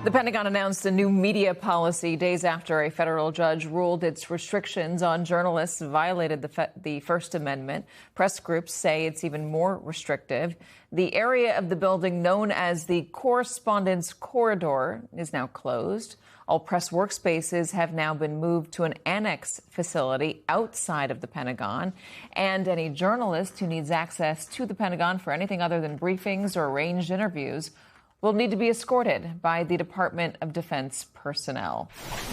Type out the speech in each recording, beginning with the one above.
The Pentagon announced a new media policy days after a federal judge ruled its restrictions on journalists violated the First Amendment. Press groups say it's even more restrictive. The area of the building known as the Correspondence Corridor is now closed. All press workspaces have now been moved to an annex facility outside of the Pentagon. And any journalist who needs access to the Pentagon for anything other than briefings or arranged interviews will need to be escorted by the Department of Defense personnel.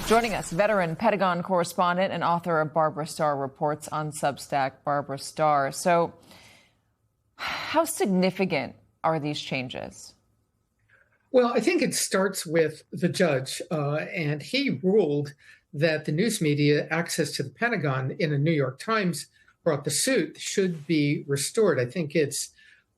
Joining us, veteran Pentagon correspondent and author of Barbara Starr Reports on Substack, Barbara Starr. So, how significant are these changes? Well, I think it starts with the judge, and he ruled that the news media access to the Pentagon in a New York Times brought the suit should be restored. I think it's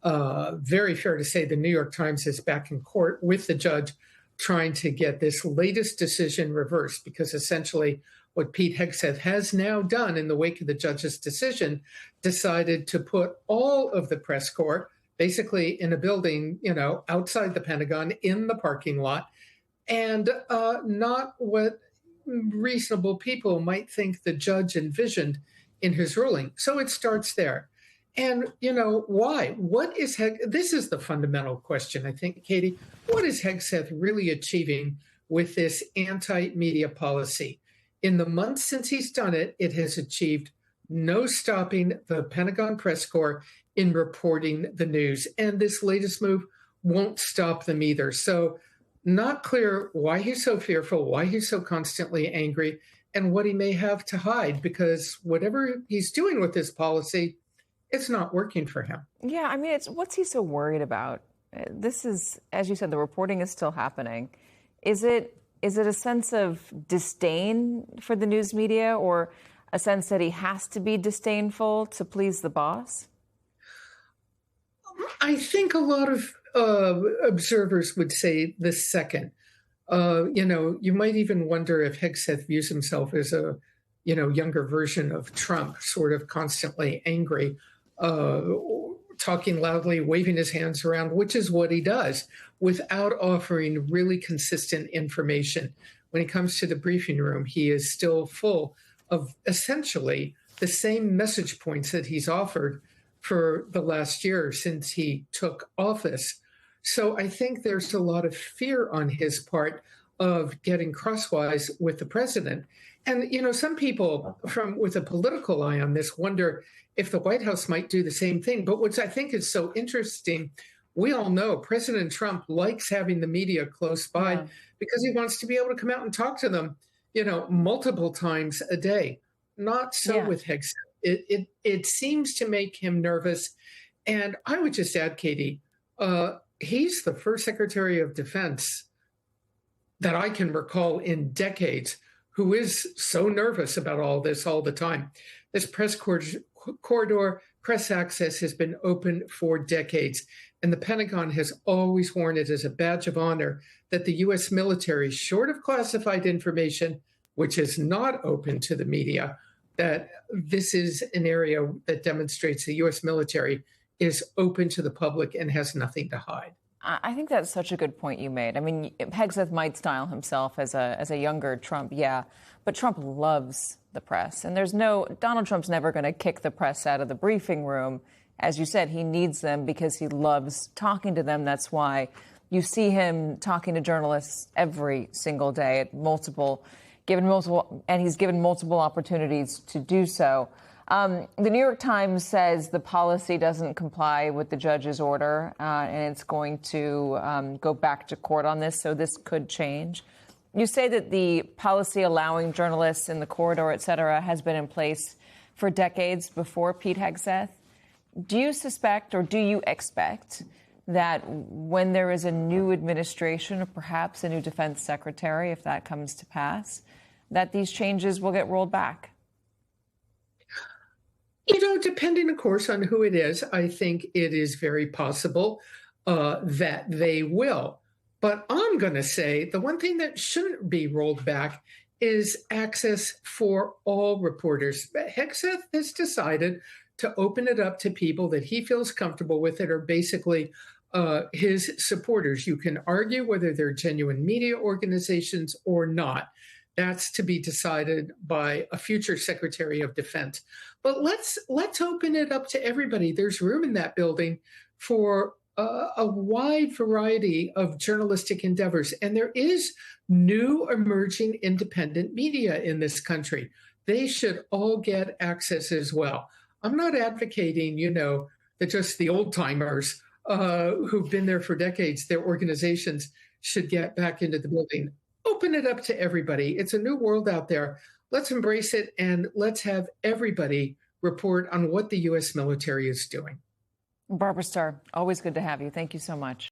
very fair to say the New York Times is back in court with the judge trying to get this latest decision reversed, because essentially what Pete Hegseth has now done in the wake of the judge's decision, decided to put all of the press corps basically in a building, outside the Pentagon in the parking lot, and not what reasonable people might think the judge envisioned in his ruling. So it starts there. And, why? This is the fundamental question, I think, Katie. What is Hegseth really achieving with this anti-media policy? In the months since he's done it, it has achieved no stopping the Pentagon press corps in reporting the news. And this latest move won't stop them either. So not clear why he's so fearful, why he's so constantly angry, and what he may have to hide, because whatever he's doing with this policy, it's not working for him. Yeah, I mean, what's he so worried about? This is, as you said, the reporting is still happening. Is it a sense of disdain for the news media, or a sense that he has to be disdainful to please the boss? I think a lot of observers would say the second. You might even wonder if Hegseth views himself as a, younger version of Trump, sort of constantly angry, talking loudly, waving his hands around, which is what he does, without offering really consistent information. When it comes to the briefing room, he is still full of essentially the same message points that he's offered for the last year since he took office. So I think there's a lot of fear on his part of getting crosswise with the president. And, some people with a political eye on this wonder if the White House might do the same thing. But what I think is so interesting, we all know President Trump likes having the media close by because he wants to be able to come out and talk to them, multiple times a day. Not so with Hegseth. It seems to make him nervous. And I would just add, Katie, he's the first Secretary of Defense that I can recall in decades who is so nervous about all this all the time. This press corridor, press access has been open for decades. And the Pentagon has always worn it as a badge of honor that the U.S. military, short of classified information, which is not open to the media, that this is an area that demonstrates the U.S. military is open to the public and has nothing to hide. I think that's such a good point you made. I mean, Hegseth might style himself as a younger Trump, but Trump loves the press. And Donald Trump's never going to kick the press out of the briefing room. As you said, he needs them because he loves talking to them. That's why you see him talking to journalists every single day at and he's given multiple opportunities to do so. The New York Times says the policy doesn't comply with the judge's order, and it's going to go back to court on this, so this could change. You say that the policy allowing journalists in the corridor, et cetera, has been in place for decades before Pete Hegseth. Do you suspect, or do you expect, that when there is a new administration, or perhaps a new defense secretary, if that comes to pass, that these changes will get rolled back? Depending, of course, on who it is, I think it is very possible that they will. But I'm going to say the one thing that shouldn't be rolled back is access for all reporters. Hegseth has decided to open it up to people that he feels comfortable with that are basically his supporters. You can argue whether they're genuine media organizations or not. That's to be decided by a future Secretary of Defense. But let's open it up to everybody. There's room in that building for a wide variety of journalistic endeavors, and there is new emerging independent media in this country. They should all get access as well. I'm not advocating, that just the old timers who've been there for decades, their organizations should get back into the building. Open it up to everybody. It's a new world out there. Let's embrace it, and let's have everybody report on what the U.S. military is doing. Barbara Starr, always good to have you. Thank you so much.